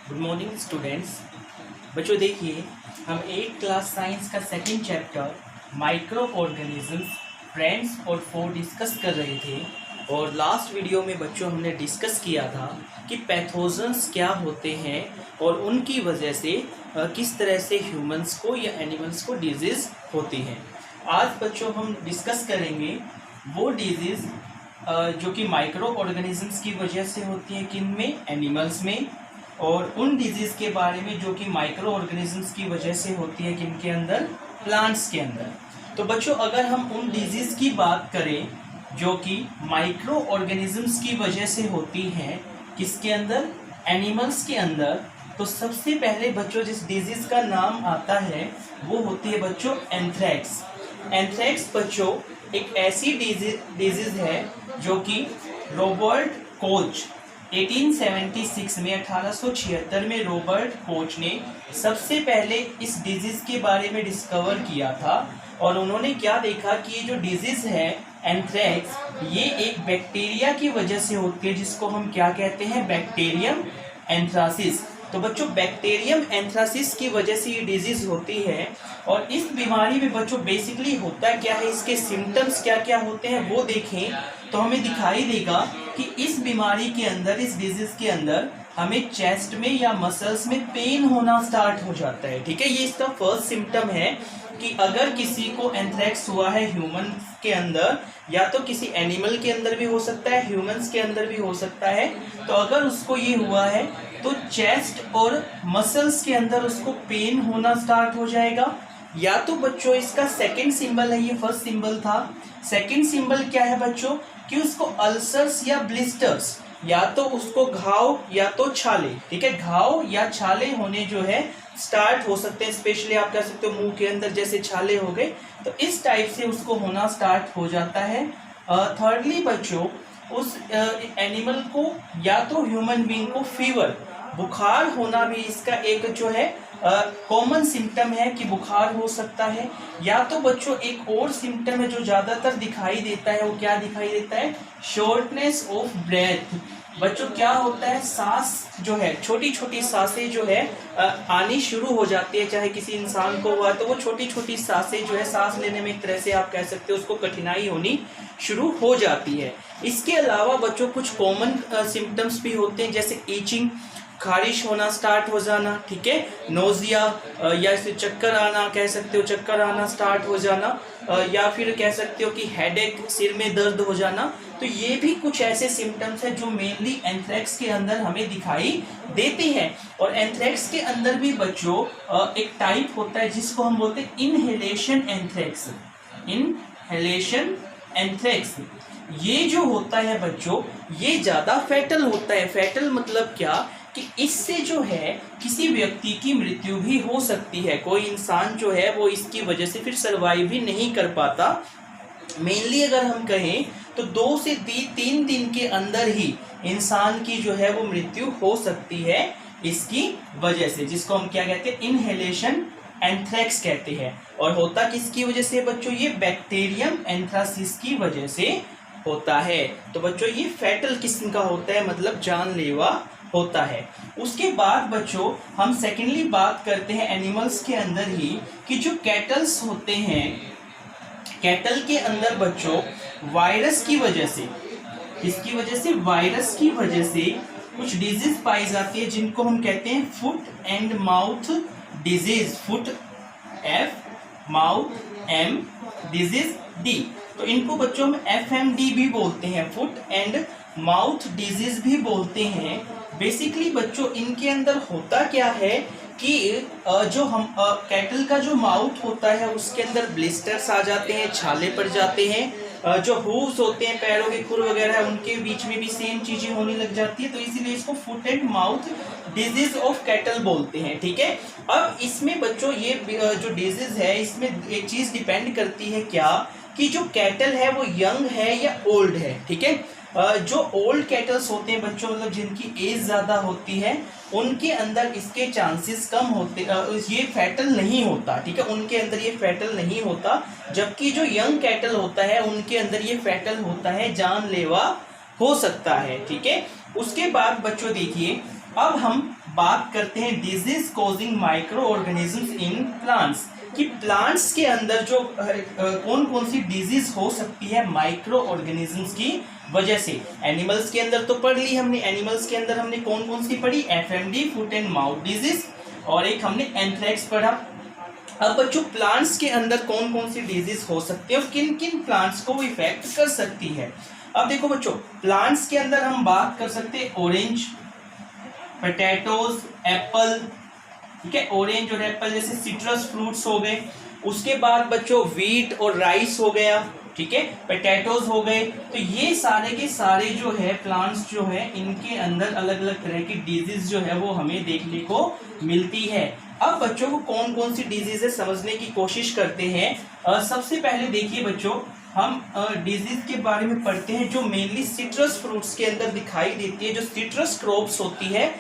Good morning students. बच्चों देखिए, हम 8th क्लास साइंस का second chapter micro organisms friends और फोर डिस्कस कर रहे थे। और लास्ट वीडियो में बच्चों हमने डिस्कस किया था कि पैथोजन्स क्या होते हैं और उनकी वजह से किस तरह से ह्यूमंस को या एनिमल्स को डिजीज़ होती है। आज बच्चों हम डिस्कस करेंगे वो डिजीज़ जो कि माइक्रो ऑर्गेनिजम्स की वजह से होती है, किन में, एनिमल्स में, और उन डिजीज़ के बारे में जो कि माइक्रो ऑर्गेनिजम्स की वजह से होती है किन के अंदर, प्लांट्स के अंदर। तो बच्चों अगर हम उन डिजीज़ की बात करें जो कि माइक्रो ऑर्गेनिजम्स की वजह से होती हैं, किसके अंदर, एनिमल्स के अंदर, तो सबसे पहले बच्चों जिस डिजीज़ का नाम आता है वो होती है बच्चों एंथ्रैक्स। एंथ्रैक्स बच्चों एक ऐसी डिजीज़ है जो कि रॉबर्ट कोच 1876 में 1876 में रॉबर्ट कोच ने सबसे पहले इस डिजीज़ के बारे में डिस्कवर किया था। और उन्होंने क्या देखा कि ये जो डिजीज़ है एंथ्रैक्स, ये एक बैक्टीरिया की वजह से होती है जिसको हम क्या कहते हैं, बैक्टीरियम एंथ्रासिस। तो बच्चों बैक्टीरियम एंथ्रासिस की वजह से ये डिजीज़ होती है। और इस बीमारी में बच्चों बेसिकली होता क्या है, इसके सिम्टम्स क्या क्या होते हैं वो देखें तो हमें दिखाई देगा कि इस बीमारी के अंदर, इस डिजीज़ के अंदर हमें चेस्ट में या मसल्स में पेन होना स्टार्ट हो जाता है। ठीक है, ये इसका फर्स्ट सिम्टम है कि अगर किसी को एंथ्रैक्स हुआ है ह्यूमन के अंदर, या तो किसी एनिमल के अंदर भी हो सकता है, ह्यूमंस के अंदर भी हो सकता है, तो अगर उसको ये हुआ है तो चेस्ट और मसल्स के अंदर उसको पेन होना स्टार्ट हो जाएगा। या तो बच्चों इसका सेकंड सिंबल है, ये फर्स्ट सिंबल था, सेकंड सिंबल क्या है बच्चों कि उसको अल्सर्स या ब्लिस्टर्स, या तो उसको घाव या तो छाले, ठीक है, घाव या छाले होने जो है स्टार्ट हो सकते हैं। स्पेशली आप कह सकते हो मुंह के अंदर जैसे छाले हो गए, तो इस टाइप से उसको होना स्टार्ट हो जाता है। थर्डली बच्चों उस एनिमल को या तो ह्यूमन बीइंग को फीवर, बुखार होना भी इसका एक जो है कॉमन सिम्टम है कि बुखार हो सकता है। या तो बच्चों एक और सिम्टम है जो ज़्यादातर दिखाई देता है, वो क्या दिखाई देता है, शॉर्टनेस ऑफ ब्रेथ। बच्चों क्या होता है, सांस जो है, छोटी छोटी सांसें जो है आनी शुरू हो जाती है। चाहे किसी इंसान को हुआ तो वो छोटी छोटी सांसें जो है, सांस लेने में एक तरह से आप कह सकते हो उसको कठिनाई होनी शुरू हो जाती है। इसके अलावा बच्चों कुछ कॉमन सिम्टम्स भी होते हैं, जैसे ईचिंग, खारिश होना स्टार्ट हो जाना, ठीक है, नोजिया या इसे चक्कर आना कह सकते हो, चक्कर आना स्टार्ट हो जाना, या फिर कह सकते हो कि हेडेक, सिर में दर्द हो जाना। तो ये भी कुछ ऐसे सिम्टम्स हैं जो मेनली एंथ्रैक्स के अंदर हमें दिखाई देते हैं। और एंथ्रैक्स के अंदर भी बच्चों एक टाइप होता है जिसको हम बोलते हैं इनहेलेशन एंथ्रैक्स। इनहेलेशन एंथ्रैक्स ये जो होता है बच्चों, ये ज़्यादा फैटल होता है। फैटल मतलब क्या कि इससे जो है किसी व्यक्ति की मृत्यु भी हो सकती है। कोई इंसान जो है वो इसकी वजह से फिर सर्वाइव भी नहीं कर पाता। मेनली अगर हम कहें तो 2 से 3 दिन के अंदर ही इंसान की जो है वो मृत्यु हो सकती है इसकी वजह से, जिसको हम क्या कहते हैं, इनहेलेशन एंथ्रैक्स कहते हैं। और होता किसकी वजह से बच्चों, ये बैक्टीरियम एंथ्रासिस की वजह से होता है। तो बच्चों ये फैटल किस्म का होता है, मतलब जानलेवा होता है। उसके बाद बच्चों हम सेकेंडली बात करते हैं एनिमल्स के अंदर ही कि जो कैटल्स होते हैं, कैटल के अंदर बच्चों वायरस की वजह से, किसकी वजह से, वायरस की वजह से कुछ डिजीज पाई जाती है जिनको हम कहते हैं foot and mouth disease. Foot F, mouth M, disease D. तो इनको बच्चों हम FMD भी बोलते हैं, फुट एंड माउथ डिजीज भी बोलते हैं। बेसिकली बच्चों इनके अंदर होता क्या है कि जो हम कैटल का जो माउथ होता है उसके अंदर ब्लिस्टर्स आ जाते हैं, छाले पड़ जाते हैं। जो हूव्स होते हैं, पैरों के खुर वगैरह है, उनके बीच में भी सेम चीजें होने लग जाती है। तो इसीलिए इसको foot and mouth disease of cattle बोलते हैं, ठीक है। अब इसमें बच्चों ये जो डिजीज है, इसमें एक चीज डिपेंड करती है क्या कि जो कैटल है वो यंग है या ओल्ड है, ठीक है। जो ओल्ड कैटल्स होते हैं बच्चों, मतलब जिनकी एज ज़्यादा होती है, उनके अंदर इसके चांसेस कम होते, ये फैटल नहीं होता, ठीक है, उनके अंदर ये फैटल नहीं होता। जबकि जो यंग कैटल होता है उनके अंदर ये फैटल होता है, जानलेवा हो सकता है, ठीक है। उसके बाद बच्चों देखिए अब हम बात करते हैं disease causing micro organisms in plants, कि प्लांट्स के अंदर जो कौन कौन सी डिजीज हो सकती है माइक्रो ऑर्गेनिजम्स की वजह से। एनिमल्स के अंदर तो पढ़ ली हमने, एनिमल्स के अंदर हमने कौन कौन सी पढ़ी, FMD foot and mouth disease, और एक हमने एंथ्रेक्स पढ़ा। अब बच्चों प्लांट्स के अंदर कौन कौन सी डिजीज हो सकती है और किन किन प्लांट्स को वो इफेक्ट कर सकती है। अब देखो बच्चों, प्लांट्स के अंदर हम बात कर सकते हैं ऑरेंज, पोटैटोज, एप्पल, ठीक है, ऑरेंज और एप्पल जैसे सिट्रस फ्रूट्स हो गए। उसके बाद बच्चों व्हीट और राइस हो गया, ठीक है, पोटैटोज हो गए। तो ये सारे के सारे जो है प्लांट्स जो है इनके अंदर अलग अलग तरह की डिजीज जो है वो हमें देखने को मिलती है। अब बच्चों को कौन कौन सी डिजीज है समझने की कोशिश करते हैं। सबसे पहले देखिए बच्चों, हम डिजीज के बारे में पढ़ते हैं जो मेनली सिट्रस फ्रूट्स के अंदर दिखाई देती है, जो सिट्रस क्रॉप्स होती है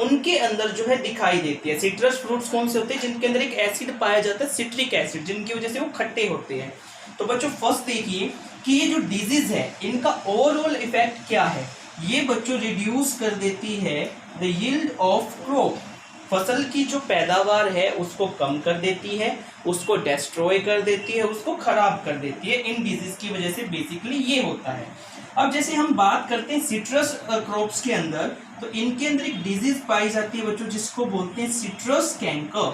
उनके अंदर जो है दिखाई देती है। सिट्रस फ्रूट्स कौन से होते हैं, जिनके अंदर एक एसिड पाया जाता है सिट्रिक एसिड, जिनकी वजह से वो खट्टे होते हैं। तो बच्चों फर्स्ट देखिए कि ये जो डिजीज है इनका ओवरऑल इफेक्ट क्या है। ये बच्चों रिड्यूस कर देती है द यील्ड ऑफ क्रॉप, फसल की जो पैदावार है उसको कम कर देती है, उसको डिस्ट्रॉय कर देती है, उसको खराब कर देती है। इन डिजीज की वजह से बेसिकली ये होता है। अब जैसे हम बात करते हैं सिट्रस क्रॉप्स के अंदर, तो इनके अंदर एक डिजीज पाई जाती है बच्चों जिसको बोलते हैं सिट्रस कैंकर।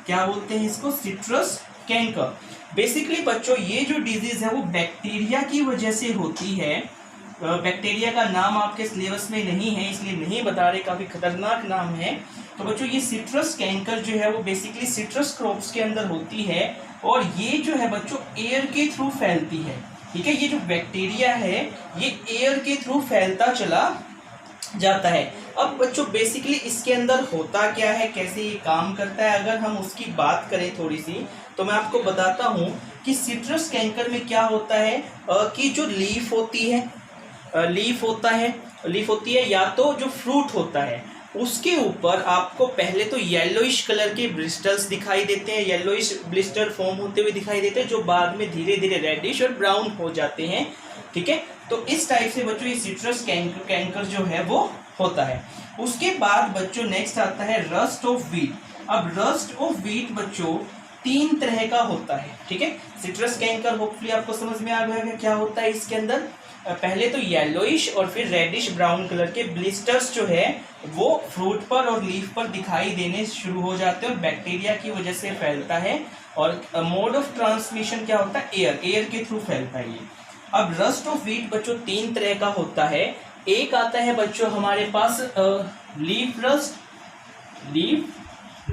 क्या बोलते हैं इसको, सिट्रस कैंकर। बेसिकली बच्चों ये जो डिजीज है वो बैक्टीरिया की वजह से होती है। बैक्टीरिया का नाम आपके सिलेबस में नहीं है इसलिए नहीं बता रहे, काफी खतरनाक नाम है। तो बच्चों ये सिट्रस कैंकर जो है वो बेसिकली सिट्रस क्रॉप्स के अंदर होती है और ये जो है बच्चों एयर के थ्रू फैलती है, ठीक है। ये जो बैक्टीरिया है ये एयर के थ्रू फैलता चला जाता है। अब बच्चों बेसिकली इसके अंदर होता क्या है, कैसे ये काम करता है, अगर हम उसकी बात करें थोड़ी सी तो मैं आपको बताता हूँ कि सिट्रस कैंकर में क्या होता है कि जो लीफ होती है, लीफ होती है या तो जो फ्रूट होता है उसके ऊपर आपको पहले तो येलोइश कलर के ब्लिस्टर्स दिखाई देते हैं, येलोइश ब्लिस्टर फॉर्म होते हुए दिखाई देते हैं जो बाद में धीरे धीरे रेडिश और ब्राउन हो जाते हैं, ठीक है। तो इस टाइप से बच्चों ये सिट्रस कैंकर जो है वो होता है। उसके बाद बच्चों नेक्स्ट आता है रस्ट ऑफ व्हीट। अब रस्ट ऑफ व्हीट बच्चों 3 तरह का होता है, ठीक है। सिट्रस कैंकर होपफुली आपको समझ में आ गया क्या होता है इसके अंदर। पहले तो येलोइश और फिर रेडिश ब्राउन कलर के ब्लिस्टर्स जो है वो फ्रूट पर और लीफ पर दिखाई देने शुरू हो जाते हैं और बैक्टीरिया की वजह से फैलता है। और मोड ऑफ ट्रांसमिशन क्या होता है, एयर के थ्रू फैलता है ये। अब रस्ट ऑफ व्हीट बच्चों 3 तरह का होता है। एक आता है बच्चों हमारे पास लीफ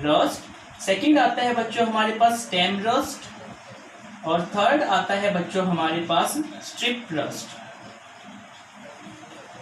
रस्ट, सेकंड आता है बच्चों हमारे पास स्टेम रस्ट और थर्ड आता है बच्चों हमारे पास स्ट्रिप रस्ट।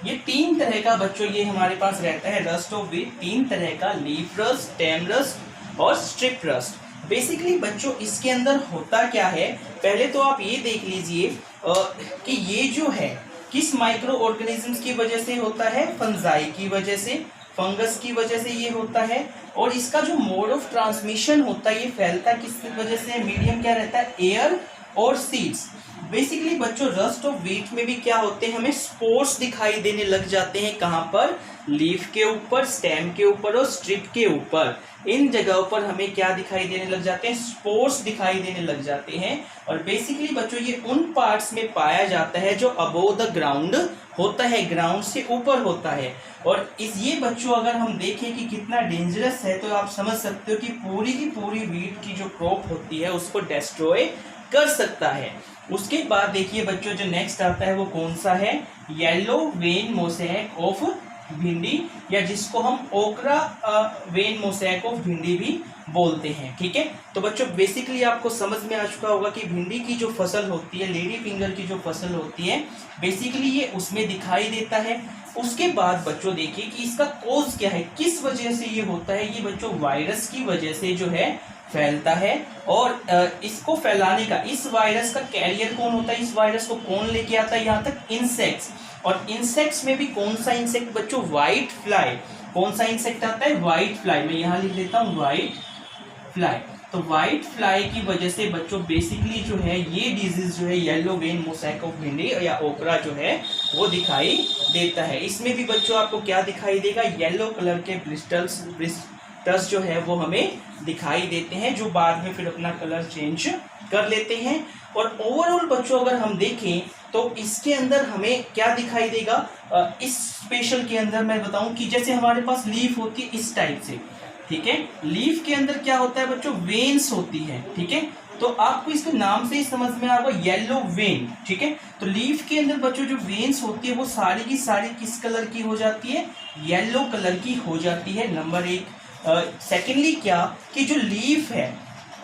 ये 3 तरह का बच्चों ये हमारे पास रहता है रस्ट ऑफ व्हीट, 3 तरह का, लीफ रस्ट, स्टेम रस्ट और स्ट्रिप रस्ट। बेसिकली बच्चों इसके अंदर होता क्या है, पहले तो आप ये देख लीजिए कि ये जो है किस माइक्रो ऑर्गेनिजम्स की वजह से होता है, फंजाई की वजह से, फंगस की वजह से ये होता है। और इसका जो मोड ऑफ ट्रांसमिशन होता है ये फैलता किस वजह से, मीडियम क्या रहता है, एयर और सीड्स। बेसिकली बच्चों रस्ट ऑफ व्हीट में भी क्या होते हैं, हमें स्पोर्स दिखाई देने लग जाते हैं। कहाँ पर, लीफ के ऊपर, स्टेम के ऊपर और स्ट्रिप के ऊपर, इन जगहों पर हमें क्या दिखाई देने लग जाते हैं, स्पोर्स दिखाई देने लग जाते हैं। और बेसिकली बच्चों ये उन पार्ट्स में पाया जाता है जो अबोव द ग्राउंड होता है, ग्राउंड से ऊपर होता है। और ये बच्चों अगर हम देखें कि कितना डेंजरस है तो आप समझ सकते हो कि पूरी की पूरी व्हीट की जो क्रॉप होती है उसको डिस्ट्रॉय कर सकता है। उसके बाद देखिए बच्चों जो नेक्स्ट आता है वो कौन सा है, येलो वेन मोसैक ऑफ भिंडी, या जिसको हम ओकरा वेन मोसैक ऑफ भिंडी भी बोलते हैं, ठीक है। तो बच्चों बेसिकली आपको समझ में आ चुका होगा कि भिंडी की जो फसल होती है, लेडी फिंगर की जो फसल होती है, बेसिकली ये उसमें दिखाई देता है। उसके बाद बच्चों देखिए कि इसका कोज क्या है, किस वजह से ये होता है। ये बच्चों वायरस की वजह से जो है फैलता है। और इसको फैलाने का, इस वायरस का कैरियर कौन होता है, इस वायरस को कौन लेके आता है यहाँ तक, इंसेक्ट्स। और इंसेक्ट्स में भी कौन सा इंसेक्ट बच्चों, व्हाइट फ्लाई। कौन सा इंसेक्ट आता है, व्हाइट फ्लाई। मैं यहाँ लिख लेता हूँ व्हाइट फ्लाई। तो वाइट फ्लाई की वजह से बच्चों बेसिकली जो है ये डिजीज जो है येलो वेन मोसैक ऑफ भिंडी या ओकरा जो है वो दिखाई देता है। इसमें भी बच्चों आपको क्या दिखाई देगा, येलो कलर के ब्लिस्टर्स जो है वो हमें दिखाई देते हैं, जो बाद में फिर अपना कलर चेंज कर लेते हैं। और ओवरऑल बच्चों अगर हम देखें तो इसके अंदर हमें क्या दिखाई देगा, इस स्पेशल के अंदर मैं बताऊं कि जैसे हमारे पास लीफ होती है इस टाइप से, ठीक है। लीफ के अंदर क्या होता है बच्चों, वेन्स होती है, ठीक है। तो आपको इसके नाम से ही समझ में आएगा येलो वेन, ठीक है। तो लीफ के अंदर बच्चों जो वेन्स होती है वो सारी की सारी किस कलर की हो जाती है, येलो कलर की हो जाती है, नंबर 1। सेकेंडली क्या कि जो लीफ है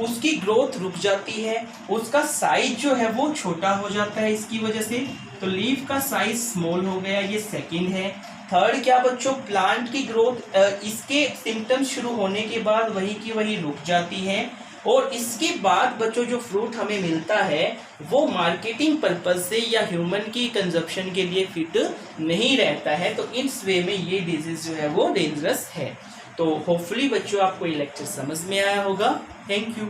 उसकी ग्रोथ रुक जाती है, उसका साइज जो है वो छोटा हो जाता है इसकी वजह से, तो लीफ का साइज स्मॉल हो गया, ये सेकंड है। थर्ड क्या बच्चों, प्लांट की ग्रोथ इसके सिम्टम्स शुरू होने के बाद वही की वही रुक जाती है, और इसके बाद बच्चों जो फ्रूट हमें मिलता है वो मार्केटिंग पर्पज से या ह्यूमन की कंजप्शन के लिए फिट नहीं रहता है। तो इस वे में ये डिजीज जो है वो डेंजरस है। तो होपफुली बच्चों आपको ये लेक्चर समझ में आया होगा। Thank you.